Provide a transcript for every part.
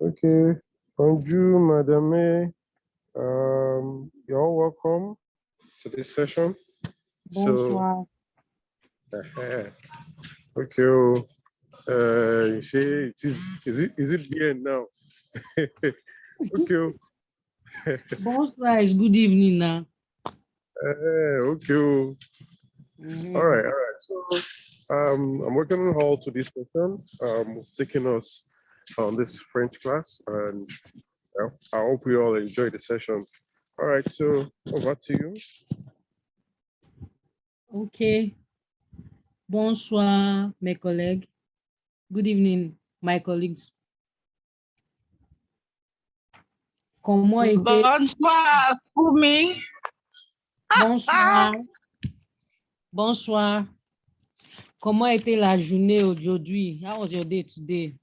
Okay. Bonjour, madame. You're all welcome to this session. Bonsoir. Okay. Is it the end now? Okay. Bonsoir is good evening now. Okay. All right. So, I'm welcoming all to this session. Taking us on this French class, and I hope you all enjoy the session. All right. So, over to you. Okay. Bonsoir, mes collègues. Good evening, my colleagues. Comment était... Bonsoir, Funmi. Bonsoir. Bonsoir. Comment était la journée aujourd'hui? How was your day today?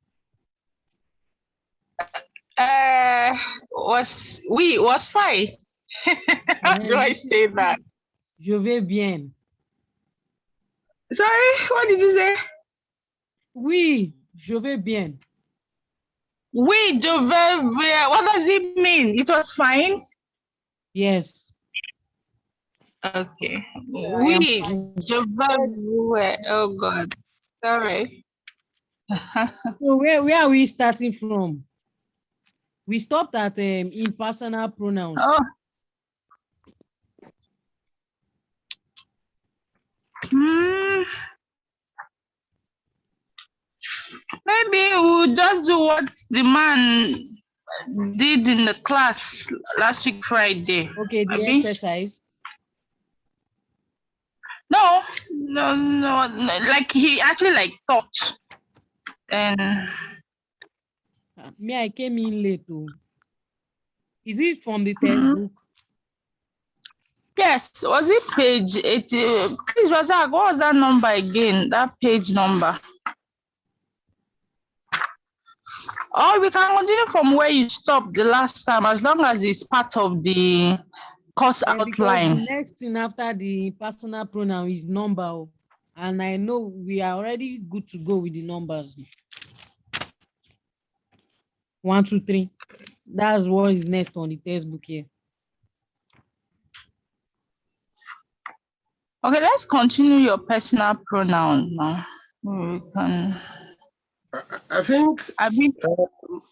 Was fine. How do I say that? Je vais bien. Sorry, what did you say? Oui, je vais bien. Oui, je vais bien. What does it mean? It was fine? Yes. Okay. Oui, je vais bien. Oh God. Sorry. So where are we starting from? We stopped at impersonal pronouns. Oh. Maybe we'll just do what the man did in the class last week Friday. Okay, the Maybe? exercise. No, like he actually taught. And Me, I came in late too. Is it from the textbook? yes, was it page 80? Please, what was that number again? That page number. Or we can continue from where you stopped the last time, as long as it's part of the course outline. The next thing after the personal pronoun is number, and I know we are already good to go with the numbers. 1, 2, 3. That's what is next on the textbook here. Okay, let's continue your personal pronoun now. We can. I think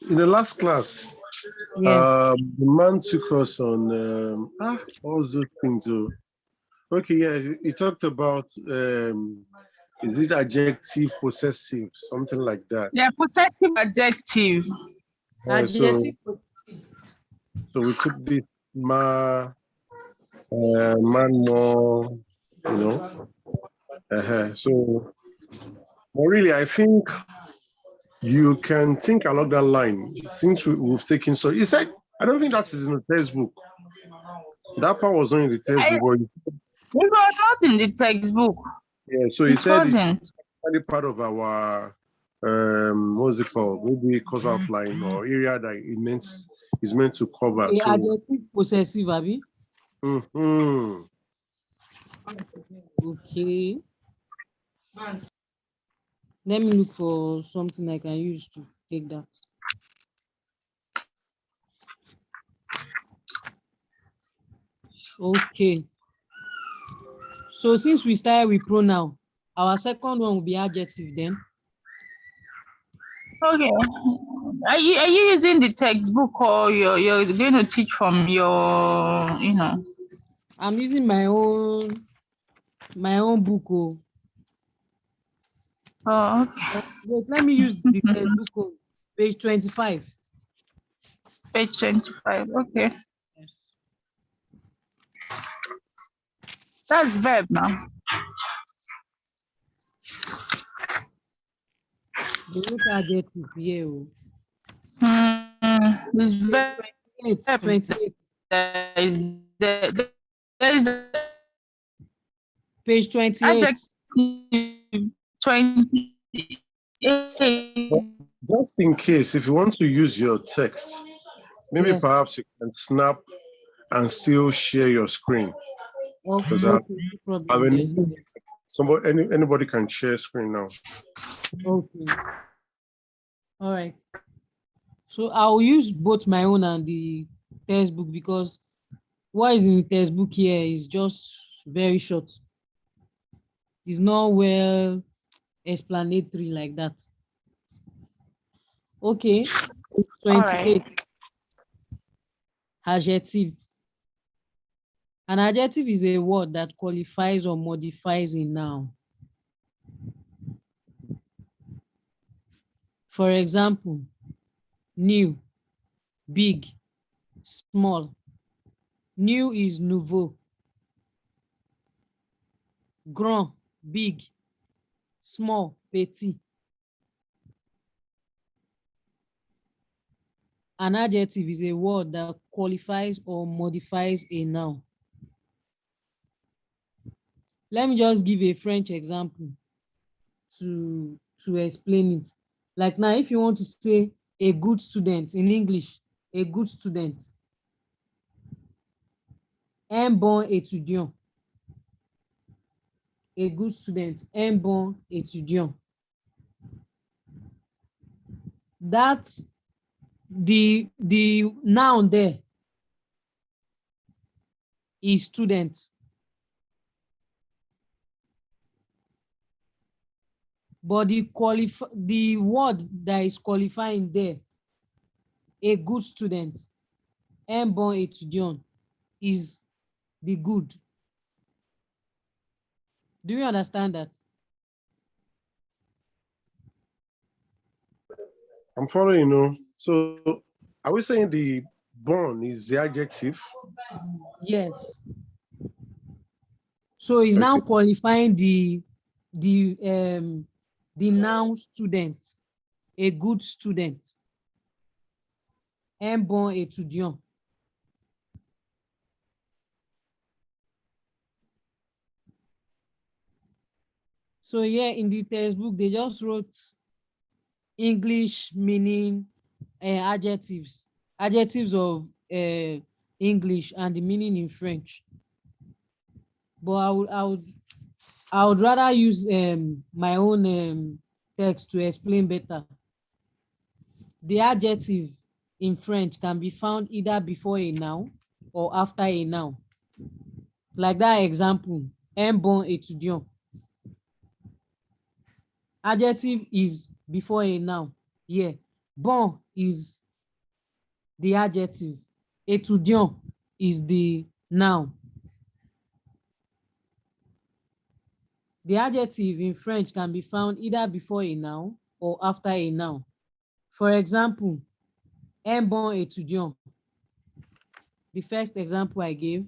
in the last class, the man took us on all those things. Okay, yeah, he talked about is it adjective, possessive, something like that. Yeah, possessive adjective. So we took this man more, you know. So, but really, I think you can think along that line since we've taken. So he said, I don't think that is in the textbook. That part was not in the textbook. It was not in the textbook. Yeah, so he said it's only part of our what's it called? Maybe course outline or area that it is meant to cover. So adjective possessive, Abby. Okay. Let me look for something I can use to take that. Okay. So since we started with pronoun, our second one will be adjective then. Okay. Are you using the textbook, or you're going to teach from your, I'm using my own book. Oh, okay. Wait, let me use the textbook, page 25. Page 25, okay. Yes. That's verb now. The look adjective here. This verb 28. There is page 28. 28. Just in case, if you want to use your text, maybe perhaps you can snap and still share your screen. Because anybody can share screen now. Okay. All right. So I'll use both my own and the textbook because what is in the textbook here is just very short. It's not well explanatory like that. Okay. All right. 28. Adjective. An adjective is a word that qualifies or modifies a noun. For example, new, big, small. New is nouveau. Grand, big. Small, petit. An adjective is a word that qualifies or modifies a noun. Let me just give a French example to explain it. Like now, if you want to say a good student in English, a good student, un bon étudiant. A good student, un bon étudiant. That's the noun there is student. But the word that is qualifying there, a good student, un bon étudiant, is the good. Do you understand that? I'm following you. So are we saying the bon is the adjective? Yes. So it's now qualifying the noun student, a good student, un bon étudiant. So yeah, in the textbook, they just wrote English meaning adjectives of English and the meaning in French. But I would rather use my own text to explain better. The adjective in French can be found either before a noun or after a noun. Like that example, un bon étudiant. Adjective is before a noun. Yeah. Bon is the adjective. Étudiant is the noun. The adjective in French can be found either before a noun or after a noun. For example, un bon étudiant. The first example I gave.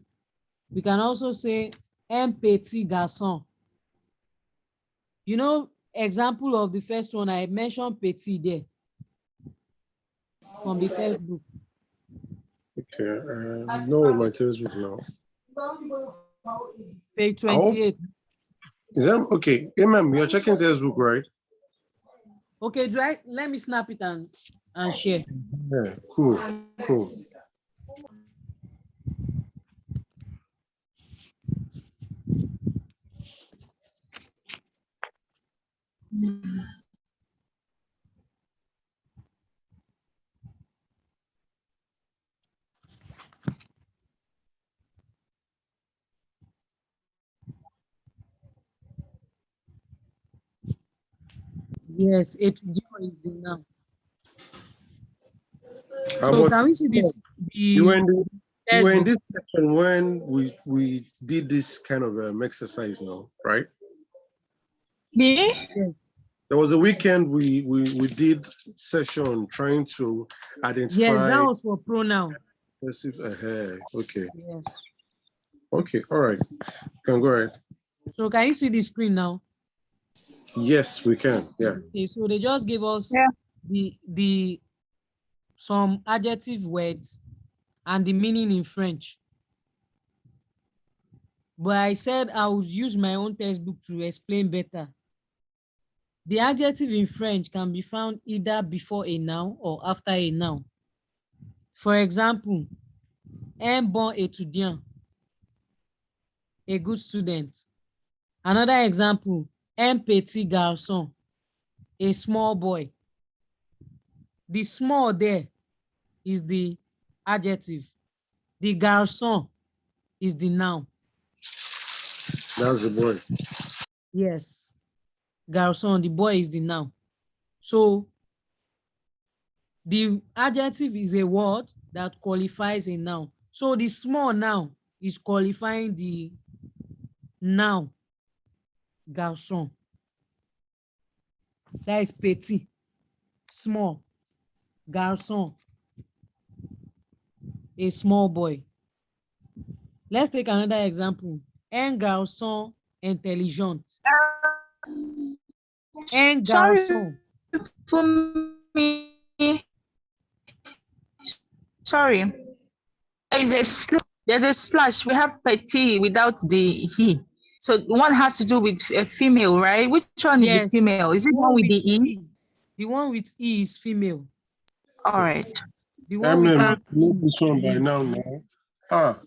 We can also say un petit garçon. You know, example of the first one, I mentioned petit there from the textbook. Okay, no, my textbook now. Page 28. Is that okay? Hey, ma'am, you're checking textbook, right? Okay, let me snap it and share. Yeah, cool, cool. Yes, étudiant is the noun. So can we see this? You were in this section when we did this kind of exercise now, right? Me? Yes. There was a weekend we did session trying to identify. Yes, that was for pronoun. Okay. Yes. Okay, all right. Can go ahead. So can you see the screen now? Yes, we can. Yeah. Okay, so they just gave us the some adjective words and the meaning in French. But I said I would use my own textbook to explain better. The adjective in French can be found either before a noun or after a noun. For example, un bon étudiant, a good student. Another example, un petit garçon, a small boy. The small there is the adjective. The garçon is the noun. That's the boy. Yes. Garçon, the boy is the noun. So the adjective is a word that qualifies a noun. So the small noun is qualifying the noun garçon. That is petit, small. Garçon, a small boy. Let's take another example. Un garçon intelligent. Un Sorry garçon. for me. Sorry. There's a slash. We have petit without the he. So one has to do with a female, right? Which one is the Yes. female? Is it one with the E? The one with E is female. All right. The one Eminem, without you know E this one is by the now.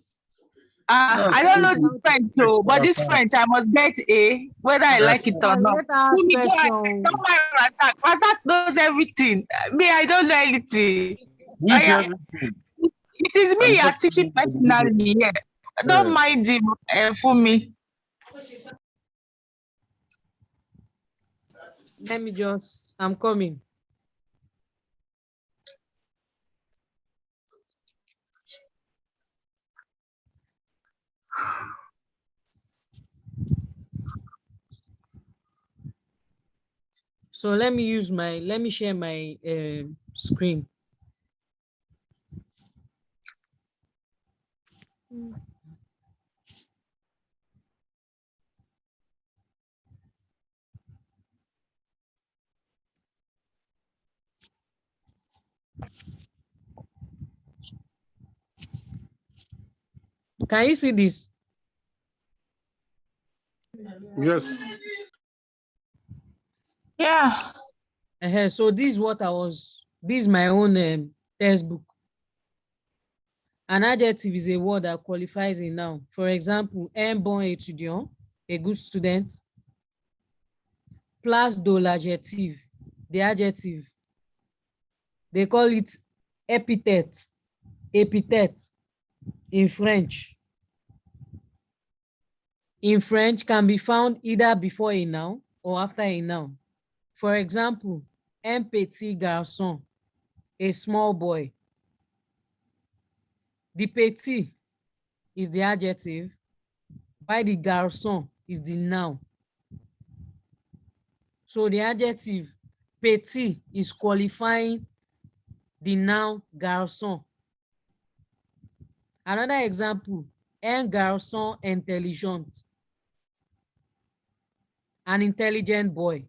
Ah, that's I don't know the crazy. without French though, but this French I must get A, whether I like it or not. let her Funmi, go ahead. special. Don't mind Razak. Razak knows everything. Me, I don't know anything. Which everything. It is me I'm you are not teaching personally here. Don't mind him, Funmi. Let me just, I'm coming. So let me share my screen. Can you see this? Yes. Yeah. So this is my own textbook. An adjective is a word that qualifies a noun. For example, un bon étudiant, a good student. Place de l'adjective, the adjective. They call it epithet, epithet in French. In French can be found either before a noun or after a noun. For example, un petit garçon, a small boy. The petit is the adjective, while the garçon is the noun. So the adjective petit is qualifying the noun garçon. Another example, un garçon intelligent, an intelligent boy.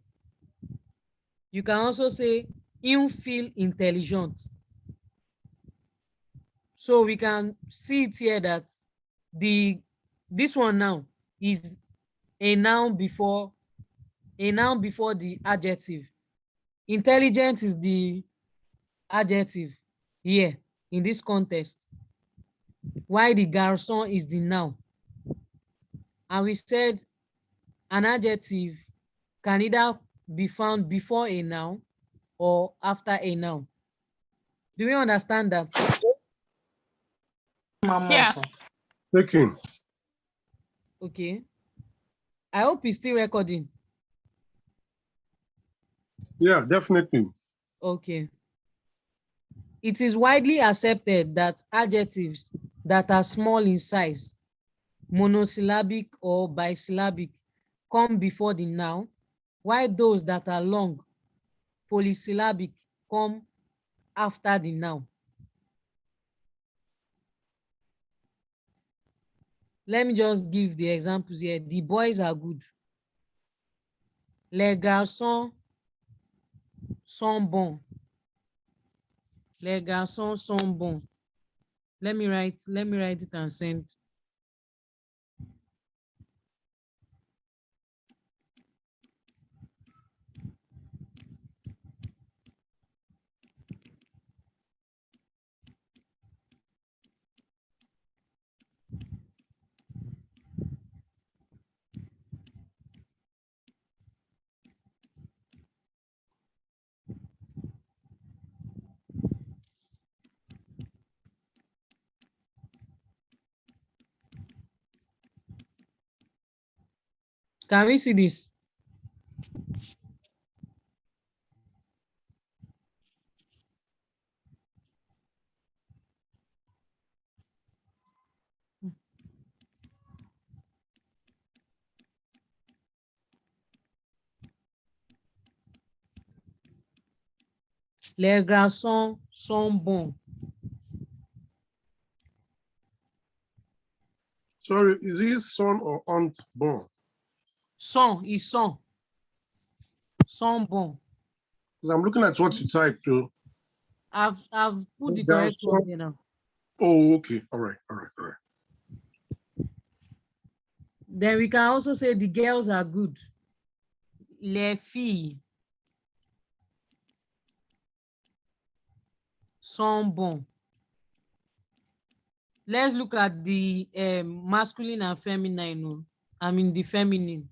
You can also say un fille intelligent. So we can see it here that this one now is a noun before the adjective. Intelligent is the adjective here in this context, while the garçon is the noun. And we said an adjective can either be found before a noun or after a noun. Do we understand that? Yeah. Taking. Okay. I hope it's still recording. Yeah, definitely. Okay. It is widely accepted that adjectives that are small in size, monosyllabic or bisyllabic, come before the noun, while those that are long, polysyllabic, come after the noun. Let me just give the examples here. The boys are good. Les garçons sont bons. Les garçons sont bons. Let me write it and send. Can we see this? Les garçons sont bons. Sorry, is it son or aunt born? Ils sont bons. Because I'm looking at what you typed too. I've put the correct one there now. Oh, okay. All right. Then we can also say the girls are good. Les filles sont bons. Let's look at the masculine and feminine. I mean the feminine.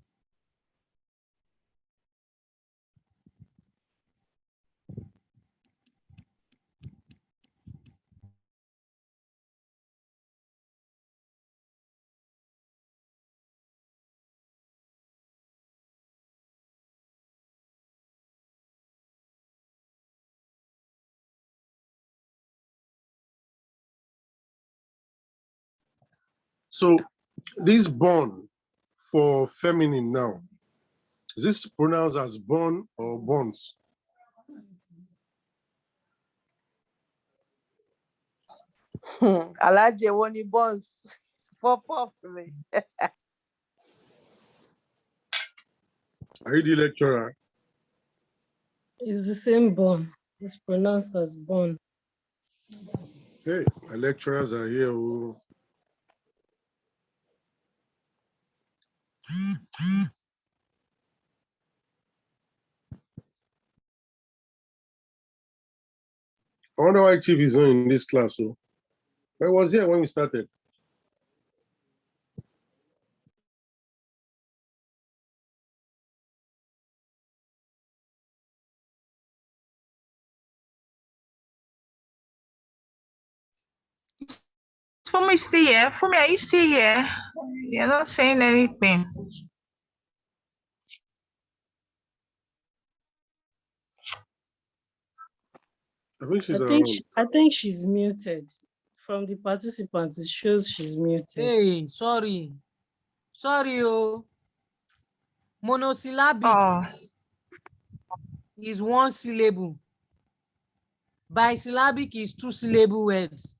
So this born for feminine now, is this pronounced as born or bonds? Alaje woni boss. Pop for me. Are you the lecturer? It's the same bone. It's pronounced as bone. Hey, our lecturers are here. Oh. I wonder why Chief is not in this class. So I was here when we started. Funmi still here? Funmi, are you still here? You're not saying anything. I think she's around. I think she's muted. From the participants, it shows she's muted. Hey, sorry, oh. Monosyllabic is one syllable. Bisyllabic is 2 syllable words.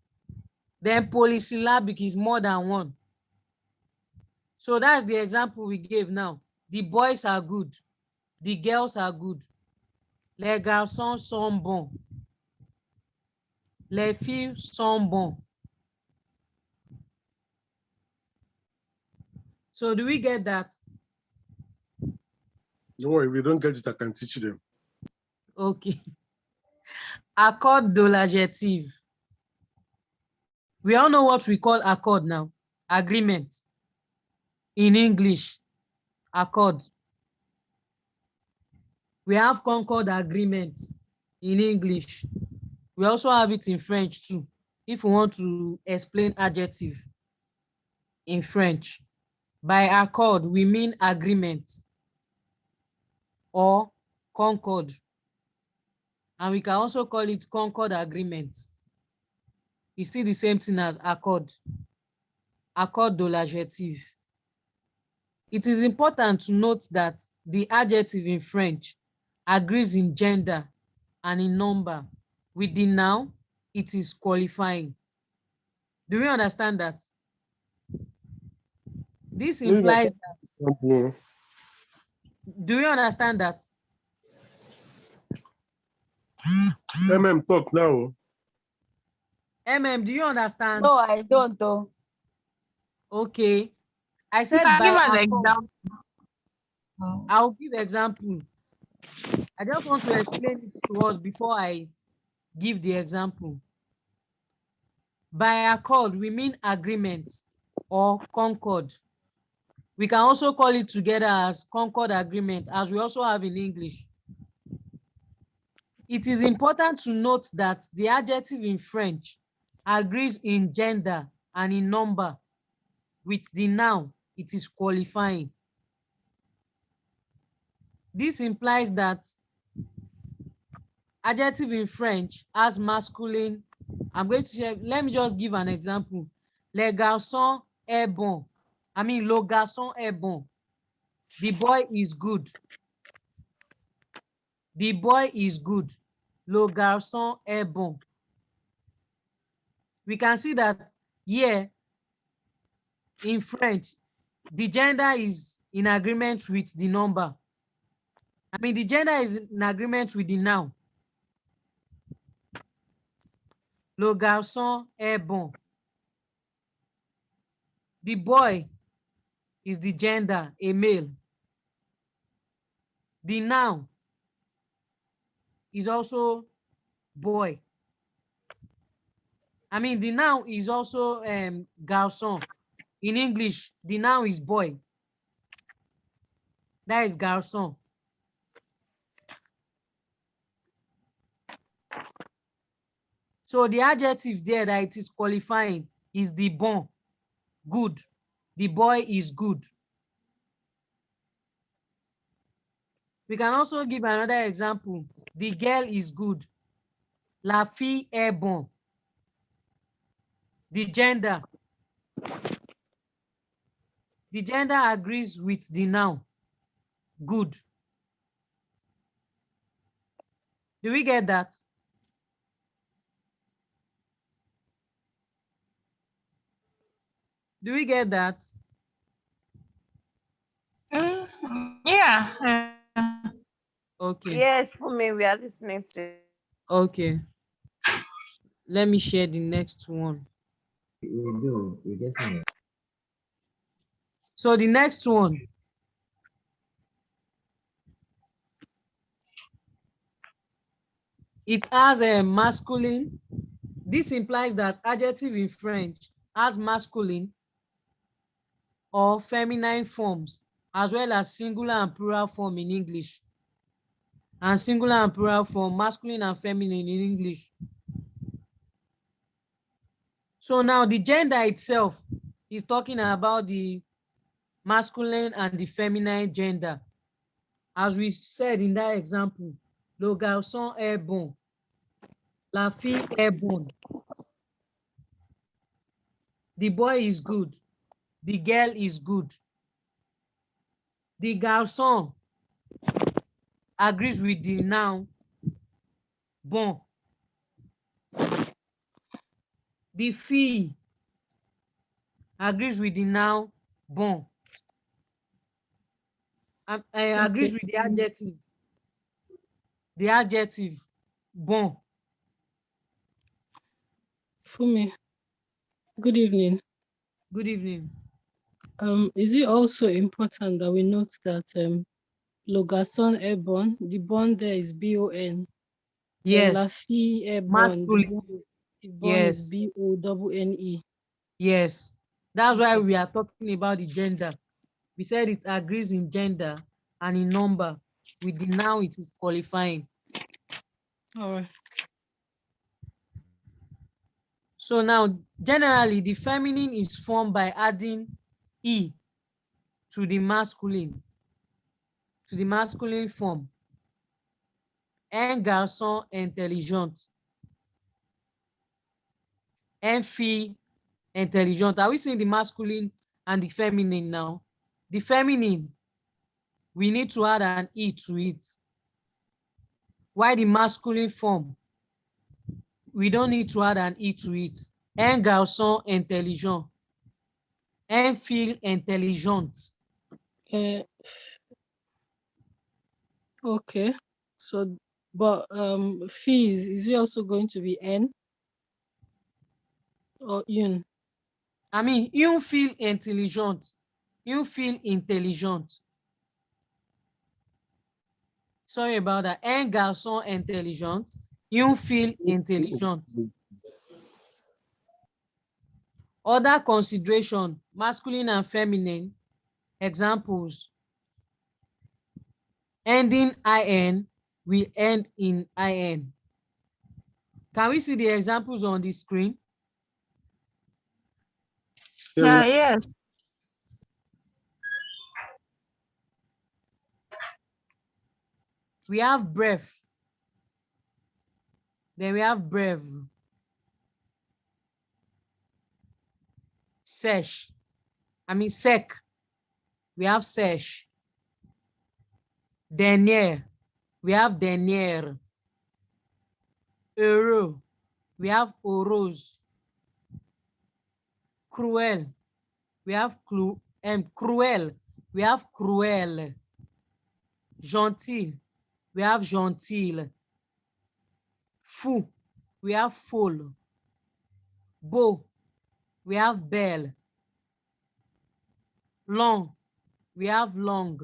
Then polysyllabic is more than one. So that's the example we gave now. The boys are good. The girls are good. Les garçons sont bons. Les filles sont bons. So do we get that? Don't worry, we don't get it, I can teach them. Okay. Accord de l'adjectif. We all know what we call accord now. Agreement. In English, accord. We have concord agreement in English. We also have it in French too, if we want to explain adjective in French. By accord, we mean agreement or concord. And we can also call it concord agreement. It's still the same thing as accord. Accord de l'adjectif. It is important to note that the adjective in French agrees in gender and in number. With the noun, it is qualifying. Do we understand that? This implies that. Do you understand that? Talk now. Do you understand? No, I don't though. Okay. I said Give by an example. I'll give example. I just want to explain it to us before I give the example. By accord, we mean agreement or concord. We can also call it together as concord agreement, as we also have in English. It is important to note that the adjective in French agrees in gender and in number. With the noun, it is qualifying. This implies that adjective in French has masculine. I'm going to share, let me just give an example. Le garçon est bon. I mean, le garçon est bon. The boy is good. The boy is good. Le garçon est bon. We can see that here in French, the gender is in agreement with the number. I mean, the gender is in agreement with the noun. Le garçon est bon. The boy is the gender, a male. The noun is also boy. I mean, the noun is also garçon. In English, the noun is boy. That is garçon. So the adjective there that it is qualifying is the bon, good. The boy is good. We can also give another example. The girl is good. La fille est bon. The gender. The gender agrees with the noun, good. Do we get that? Do we get that? Yeah. Okay. Yes, Funmi, we are listening to you. Okay. Let me share the next one. We do. We're getting it. So the next one. It has a masculine. This implies that adjective in French has masculine or feminine forms, as well as singular and plural form in English. And singular and plural form, masculine and feminine in English. So now the gender itself is talking about the masculine and the feminine gender. As we said in that example, le garçon est bon. La fille est bonne. The boy is good. The girl is good. The garçon agrees with the noun bon. The fille agrees with the noun bon. Agrees with the adjective. The adjective bon. Funmi, good evening. Good evening. Is it also important that we note that le garçon est bon, the bon there is B-O-N. Then la Yes. fille est bonne, Masculine. the bon is Yes. B-O-N-N-E. Yes. That's why Okay. we are talking about the gender. We said it agrees in gender and in number. With the noun it is qualifying. All right. So now, generally, the feminine is formed by adding E to the masculine form. Un garçon intelligent. Un fille intelligent. Are we seeing the masculine and the feminine now? The feminine, we need to add an E to it. Why the masculine form, we don't need to add an E to it. Un garçon intelligent. Un fille intelligente. Okay. So, but fees, is it also going to be N or UN? I mean, une fille intelligente. Une fille intelligente. Sorry about that. Un garçon intelligent. Une fille intelligente. Other consideration, masculine and feminine. Examples. Ending IN will end in IN. Can we see the examples on the screen? Yes. We have breath. Then we have brave. Sesh. Sec. We have sesh. Dernier. We have dernier. Heureux. We have heureuse. Cruel. We have cruel. We have cruel. Gentil. We have gentil. Fou. We have folle. Beau. We have belle. Long. We have long.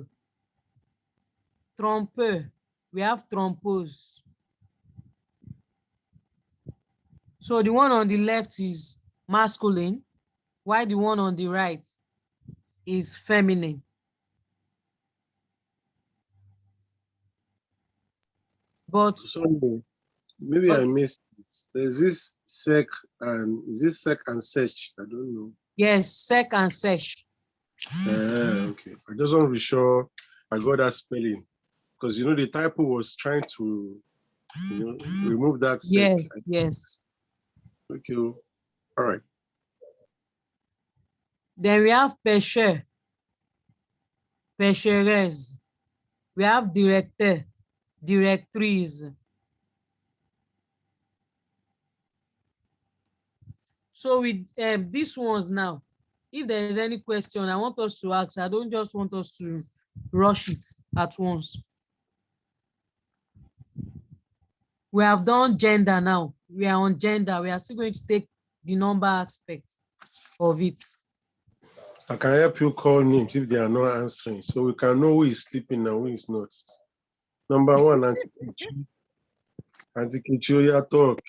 Trompeux. We have trompeuse. So the one on the left is masculine, while the one on the right is feminine. But Sorry, maybe I missed this. There's this sec and is this sec and search? I don't know. yes, sec and sesh. Okay. I just want to be sure I got that spelling. Because the typo was trying to remove that sec. Yes, yes. Okay. All right. Then we have pêcheur, pêchereuse. We have directeur, directrice. So with these ones now, if there is any question I want us to ask, I don't just want us to rush it at once. We have done gender now. We are on gender. We are still going to take the number aspect of it. I can help you call names if they are not answering, so we can know who is sleeping and who is not. Number one, Auntie Kichi. Auntie Kichi, you talk.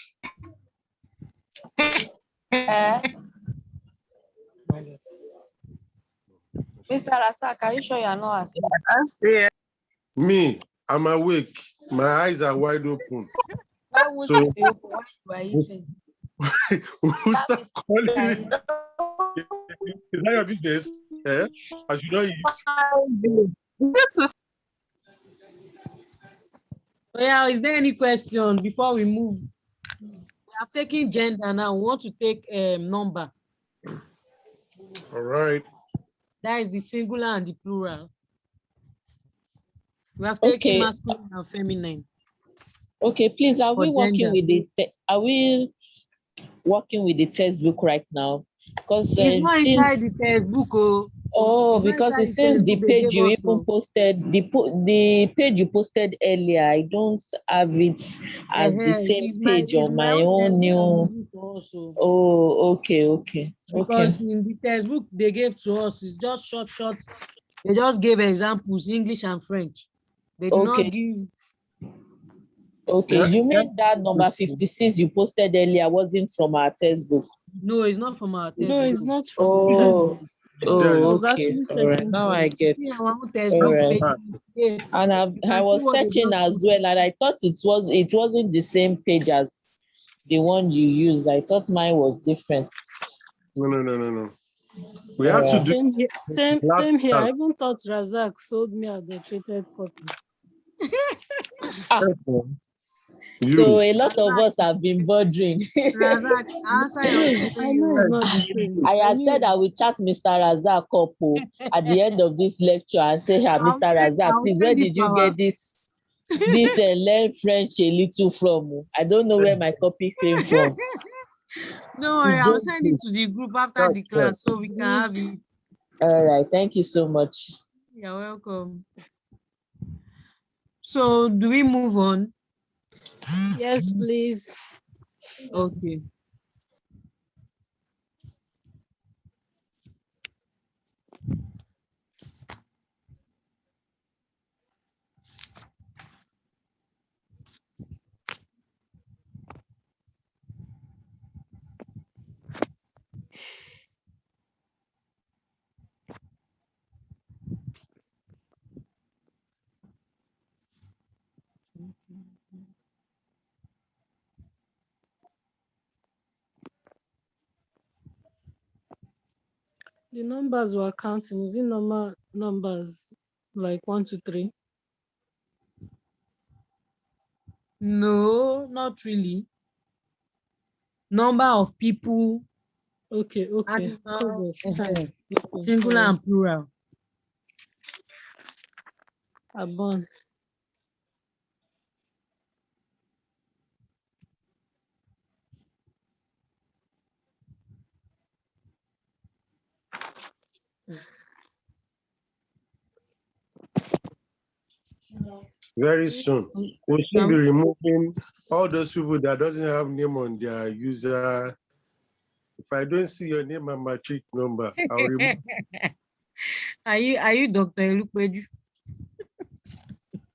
Mr. Rasak, are you sure you are not asleep? Me, I'm awake. My eyes are wide open. Why would So, you be open while you are eating? who start calling me? Is that your business? Eh? I should not eat. So yeah, is there any question before we move? We have taken gender now. We want to take number. All right. That is the singular and the plural. We have taken masculine and feminine. Okay, please, are For we working gender. with the textbook right now? Because It's not inside since the textbook. oh, It's not because it inside the seems the textbook they page gave you us. even posted, the page you posted earlier, I don't have it as the same page on my own new. Oh, okay. Because in the textbook they gave to us, it's just short. They just gave examples, English and French. They did not give. Okay, Yeah. you mean that number 56 you posted earlier wasn't from our textbook? No, it's not from our textbook. No, it's not from the textbook. Oh, Okay. All right. Now I get. All right. And I was searching as well, and I thought it wasn't the same page as the one you used. I thought mine was different. No. We had to do same here. I even thought Razak sold me adulterated copy. So a lot of us have been bothering. Razak, answer your question. I know it's not the same. I had said I will chat Mr. Razak up at the end of this lecture and say, Mr. Razak, please, where did you get this learn French a little from? I don't know where my copy came from. No worry, I'll send it to the group after the class so we can have it. All right, thank you so much. You're welcome. So do we move on? Yes, please. Okay. The numbers we're counting, is it normal numbers like 1, 2, 3? No, not really. Number of people, Okay. animals, Okay. singular and plural. Abon. Very soon. We should be Um, removing all those people that doesn't have name on their user. If I don't see your name and matric number, I'll remove. are you Dr. Elupeju?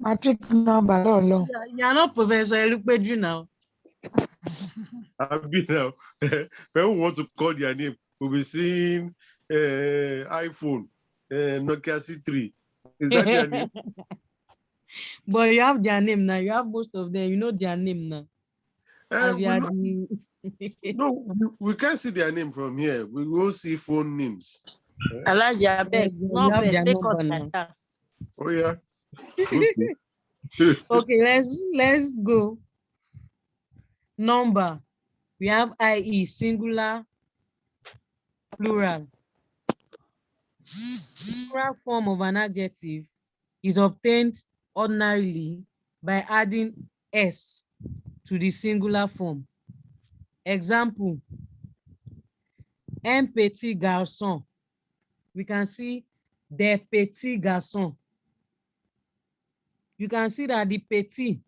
Matric number, lolo. You are not Professor Elupeju now. I'll be now. When we want to call their name, we'll be seeing iPhone, Nokia C3. Is that their name? But you have their name now. You have most of them. You know their name now. As you are the... No, we can't see their name from here. We will see phone names. Alhaji abeg, you no have vex, their make us number like now. that. Oh yeah. Okay. Okay, let's go. Number. We have IE, singular, plural. The plural form of an adjective is obtained ordinarily by adding S to the singular form. Example, un petit garçon. We can see des petits garçons. You can see that the petit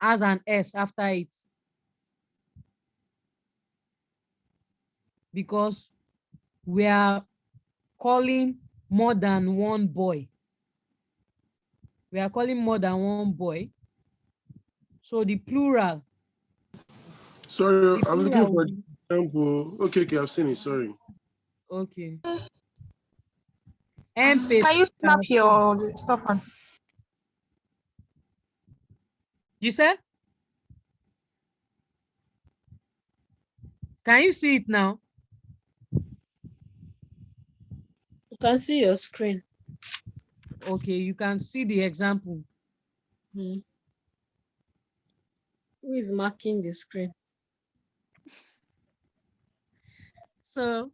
has an S after it because we are calling more than one boy. We are calling more than one boy. So the plural. Sorry, The I'm looking plural for will be, example. Okay, I've seen it. Sorry. okay. Un petit Can you snap garçon. your stuff and You said? Can you see it now? You can see your screen. Okay, you can see the example. Who is marking the screen? So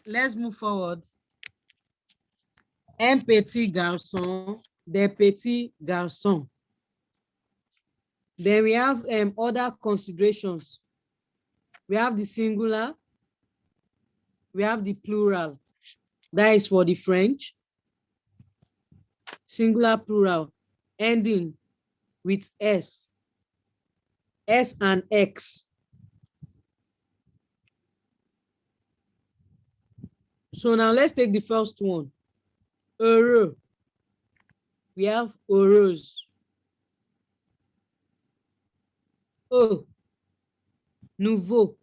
let's move forward. Un petit garçon, des petits garçons. Then we have other considerations. We have the singular, we have the plural. That is for the French. Singular, plural, ending with S and X. So now let's take the first one. Heureux. We have heureuse. Oh, nouveau.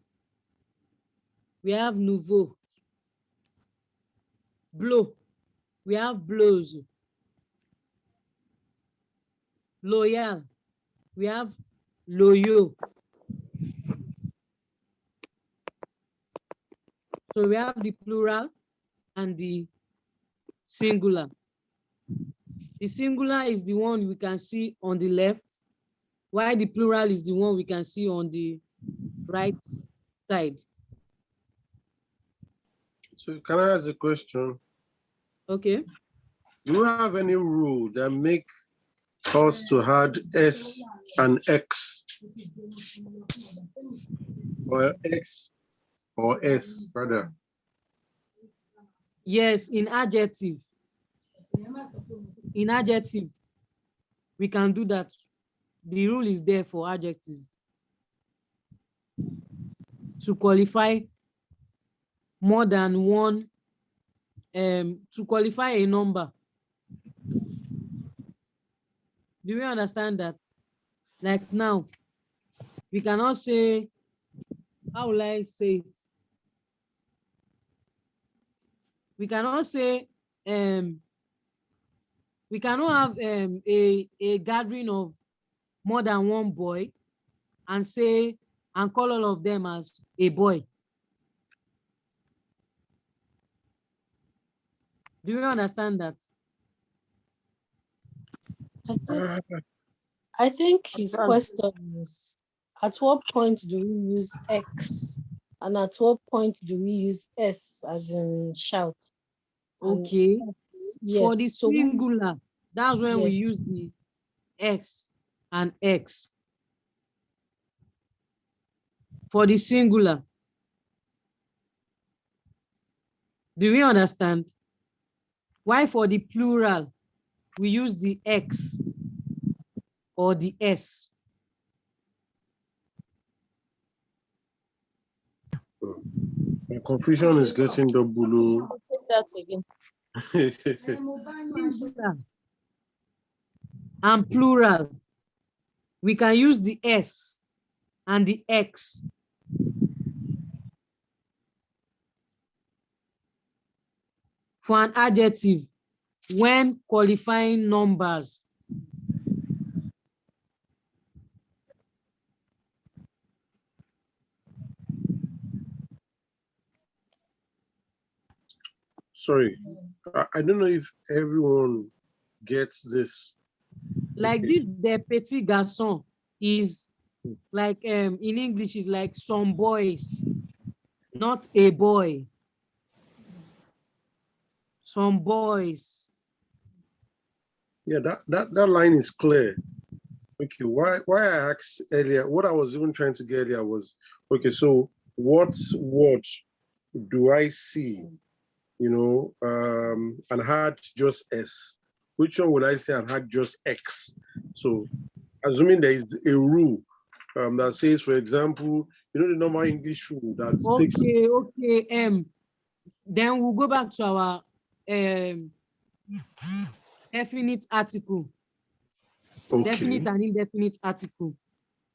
We have nouveau. Bleu. We have bleuse. Loyal. We have loyaux. So we have the plural and the singular. The singular is the one we can see on the left, while the plural is the one we can see on the right side. So can I ask a question? Okay. Do you have any rule that make us to add S and X? Or X or S, rather? Yes, in adjective. In adjective, we can do that. The rule is there for adjective to qualify more than one, to qualify a number. Do we understand that? Like now, we cannot say, how will I say it? We cannot say, we cannot have a gathering of more than one boy and say, and call all of them as a boy. Do you understand that? I think his question is, at what point do we use X? And at what point do we use S as in shout? Okay. Yes. For the So singular, that's when we yes. use the X and X. For the singular. Do we understand? Why for the plural, we use the X or the S? The confusion is getting double. That again. Singular and plural, we can use the S and the X. For an adjective when qualifying numbers. Sorry, I don't know if everyone gets this. Like Okay. this, the petit garçon is like in English is like some boys, not a boy. Some boys. Yeah, that line is clear. Okay, why I asked earlier, what I was even trying to get earlier was, okay, so what word do I see, you know, and had just S? Which one would I say and had just X? So assuming there is a rule that says, for example, you know, the normal English rule that takes. Okay. Then we'll go back to our definite article. Okay. Definite and indefinite article.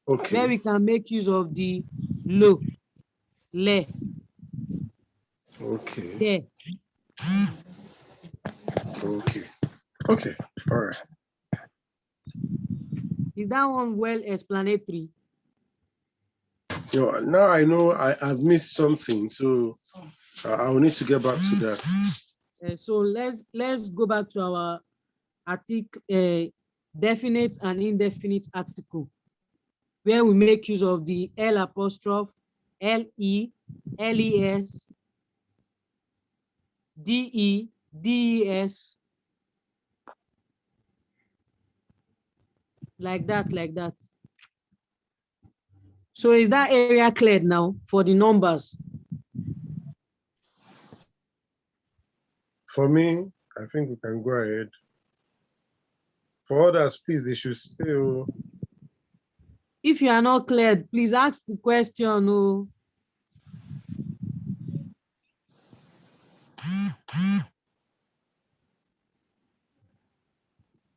Okay. Where we can make use of the lo, le, okay. de. Okay. Okay. All right. Is that one well explanatory? You know, now I know I've missed something, so I will need to get back to that. So let's go back to our article, definite and indefinite article, where we make use of the L apostrophe, LE, LES, DE, DES, like that. So is that area cleared now for the numbers? For me, I think we can go ahead. For others, please, they should still. If you are not cleared, please ask the question. Oh.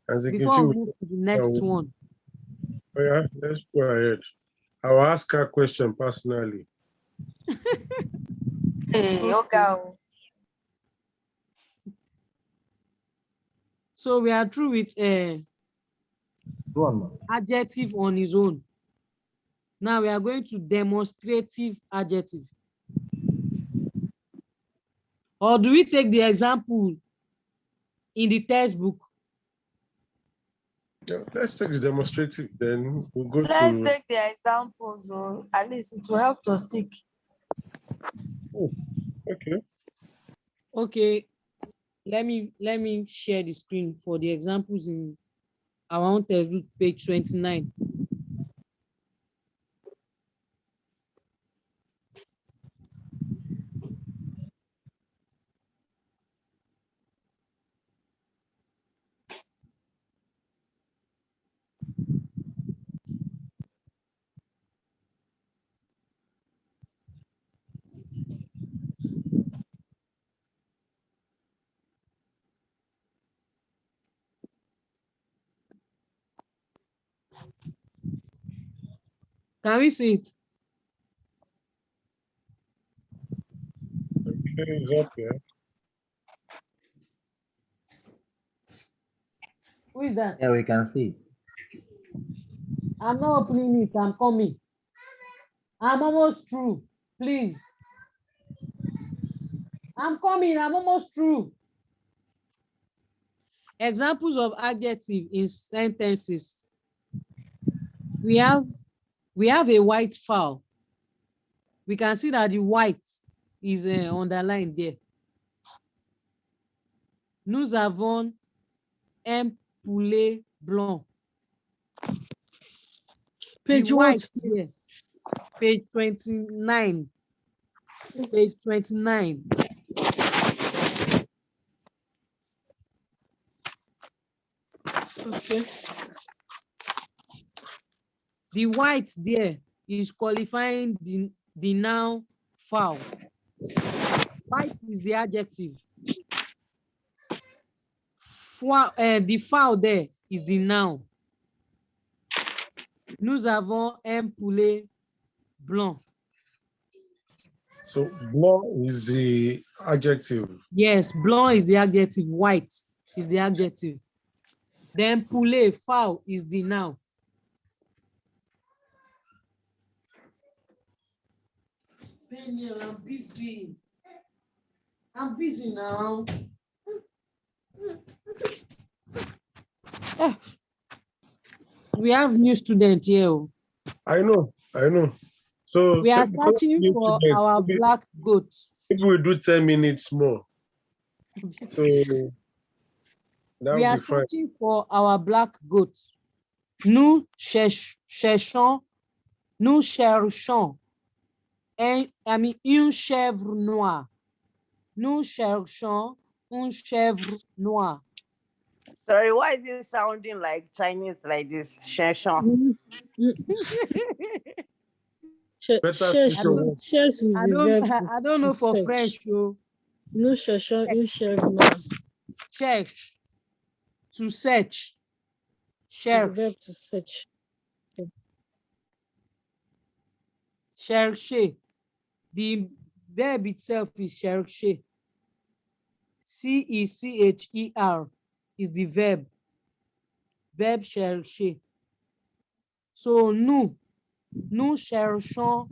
Before we move to the next one. Oh yeah, let's go ahead. I'll ask her question personally. Hey, okay. So we are through with adjective on his own. Now we are going to demonstrative adjective. Or do we take the example in the textbook? Yeah, let's take the demonstrative, then we'll go Let's to. take the examples, or at least it will help to stick. Oh, okay. Okay, let me share the screen for the examples in our own textbook, page 29. Can we see it? Okay, it's up here. Who is that? Yeah, we can see it. I'm not opening it. I'm coming. I'm almost through. Please. I'm coming. I'm almost through. Examples of adjective in sentences. we have a white fowl. We can see that the white is underlined there. Nous avons un poulet blanc. Page The white what, here, please? page 29. Page 29. Okay. The white there is qualifying the noun fowl. White is the adjective. The fowl there is the noun. Nous avons un poulet blanc. So blanc is the adjective. Yes, blanc is the adjective. White is the adjective. Then poulet, fowl, is the noun. Daniel, I'm busy. I'm busy now. We have new students here. I know. So We are because searching new for students, our maybe black goat. we do 10 minutes more. So that We will are be fine. searching for our black goat. Nous cherchons une chèvre noire. Nous cherchons une chèvre noire. Sorry, why is it sounding like Chinese like this? Sheshon. Better Shares speak your word. is the verb I don't to know for search. French. So Nous cherchons une chèvre noire. cherche, to search. It's the Cherche, verb to search. chercher. The verb itself is chercher. CECHER is the verb. Verb chercher. So nous cherchons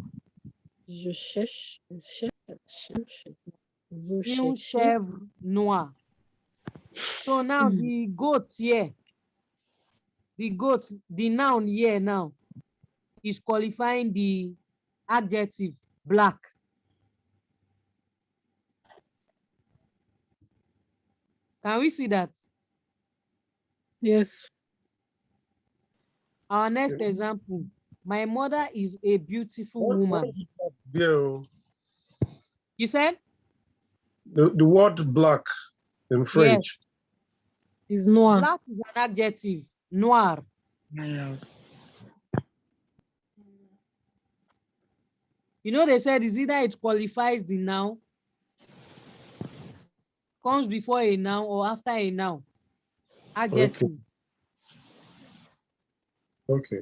Je cherche, vous une cherchez. chèvre noire. So now the goat here, the noun here now is qualifying the adjective black. Can we see that? Yes. Our next example. My mother is a beautiful woman. Yeah. You said? The word black in French. Yes. Is noir. Black is an adjective. Noir. You know, they said it's either it qualifies the noun, comes before a noun, or after a noun. Adjective. Okay.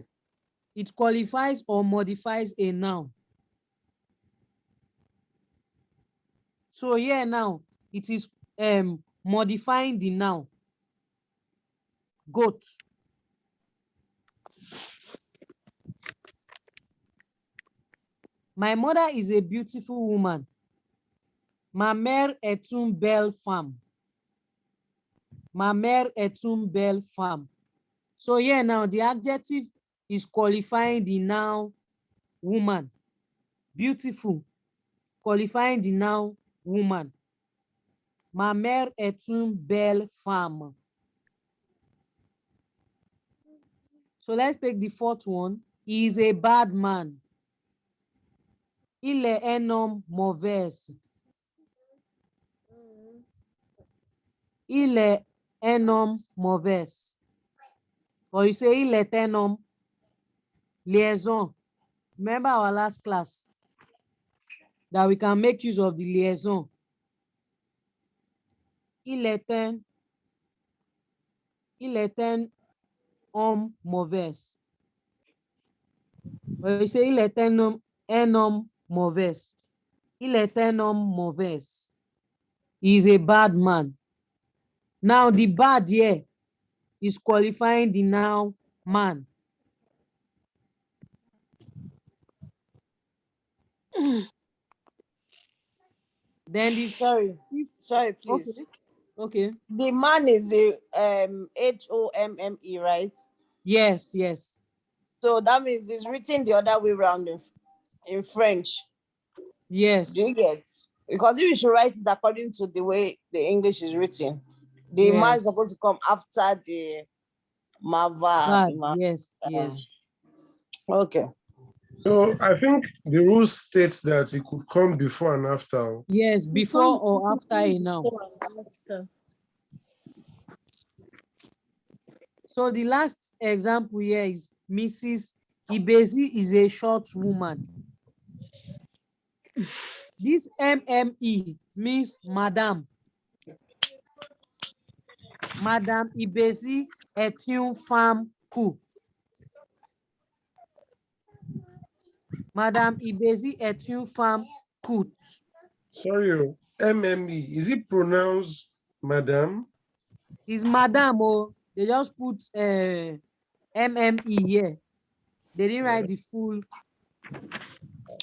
It qualifies or modifies a noun. So here now, it is modifying the noun. Goat. My mother is a beautiful woman. Ma mère est une belle femme. Ma mère est une belle femme. So here now, the adjective is qualifying the noun woman. Beautiful, qualifying the noun woman. Ma mère est une belle femme. So let's take the fourth one. He is a bad man. Il est un homme mauvais. Il est un homme mauvais. Or you say il est un homme liaison. Remember our last class that we can make use of the liaison. Il est un homme mauvais. Or you say il est un homme mauvais. Il est un homme mauvais. He is a bad man. Now the bad here is qualifying the noun man. Then this Sorry, please. Okay. The man is the HOMME, right? Yes. So that means it's written the other way around in French. Yes. Do you get? Because if you should write it according to the way the English is written, the Yes. ma is supposed to come after the mava. Yes, yes. Okay. So I think the rule states that it could come before and after. Yes, before or after a noun. Before and after. So the last example here is Mrs. Ibezi is a short woman. This MME means madam. Madam Ibezi est une femme cool. Madam Ibezi est une femme cool. Sorry, MME, is it pronounced madam? It's madam, oh, they just put MME here. They didn't write the full.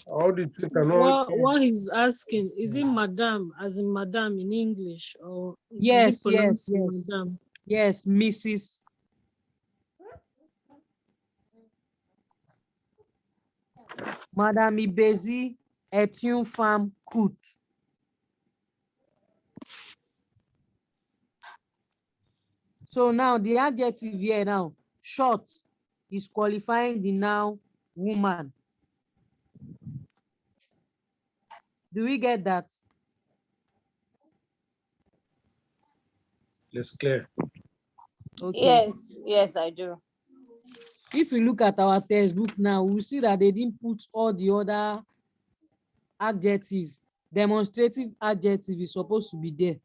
How did you cannot? What he's asking, is it madam as in madam in English, or Yes, is it pronounced yes. madam? Yes, Mrs. Madame Ibezi est une femme courte. So now the adjective here now, short, is qualifying the noun woman. Do we get that? Let's clear. Okay. Yes, I do. If we look at our textbook now, we'll see that they didn't put all the other adjective. Demonstrative adjective is supposed to be there,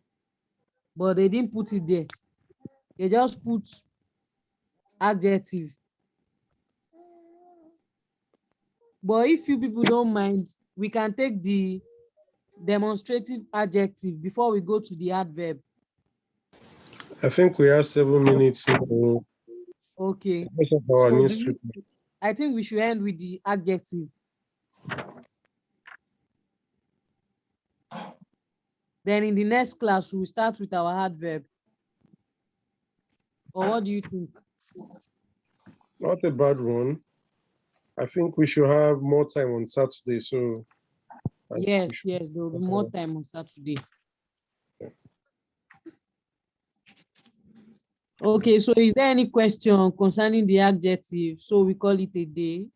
but they didn't put it there. They just put adjective. But if you people don't mind, we can take the demonstrative adjective before we go to the adverb. I think we have 7 minutes. Okay. So I think we should end with the adjective. Then in the next class, we'll start with our adverb. Or what do you think? Not a bad one. I think we should have more time on Saturday. So yes, there will be more time on Saturday. Okay, so is there any question concerning the adjective? So we call it a day.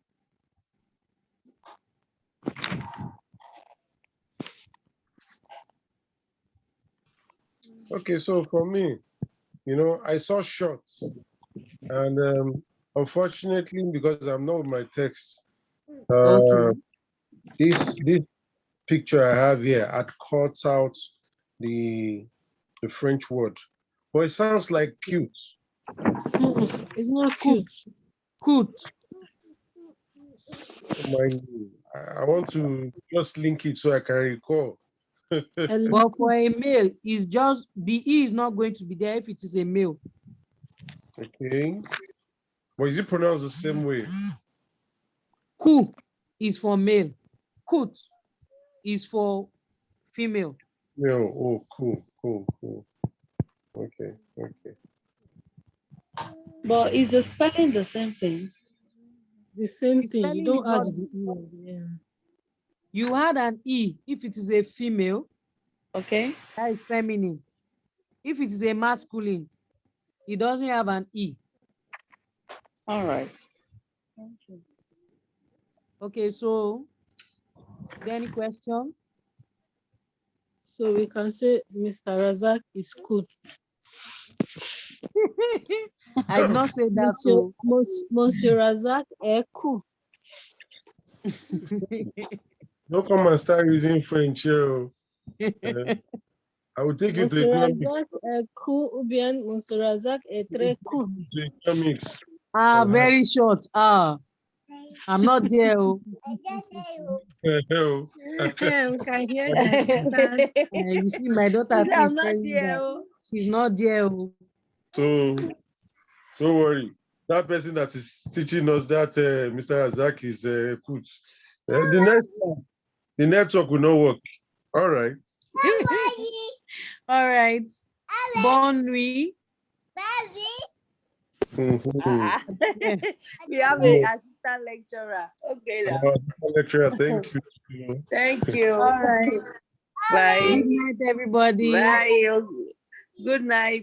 Okay, so for me, I saw shots, and unfortunately, because I'm not with my text, this picture I have here, I'd cut out the French word, but it sounds like cute. It's not cute. Cute. I want to just link it so I can recall. But for a male, it's just the E is not going to be there if it is a male. Okay. But is it pronounced the same way? Ku is for male. Kut is for female. No. Oh, cool. Okay. But is the spelling the same thing? The same thing. You don't add the E. Yeah. You add an E if it is a female. Okay. That is feminine. If it is a masculine, it doesn't have an E. All right. Okay, so is there any question? So we can say Mr. Razak is cool. I did not say that. So Monsieur Razak est cool. Don't come and start using French here. I will take you to economics. Razak est cool ou bien Monsieur Razak est très cool. To economics. Very short. I'm not there. We can hear that. You see, my daughter is telling me that she's not there. So don't worry. That person that is teaching us that Mr. Razak is coach. The network will not work. All right. All right. Bonne nuit. Ah, Yeah. we have a assistant lecturer. Okay, now. Lecturer, thank you. Thank you. All right. Bye. Good night, everybody. Bye. Good night.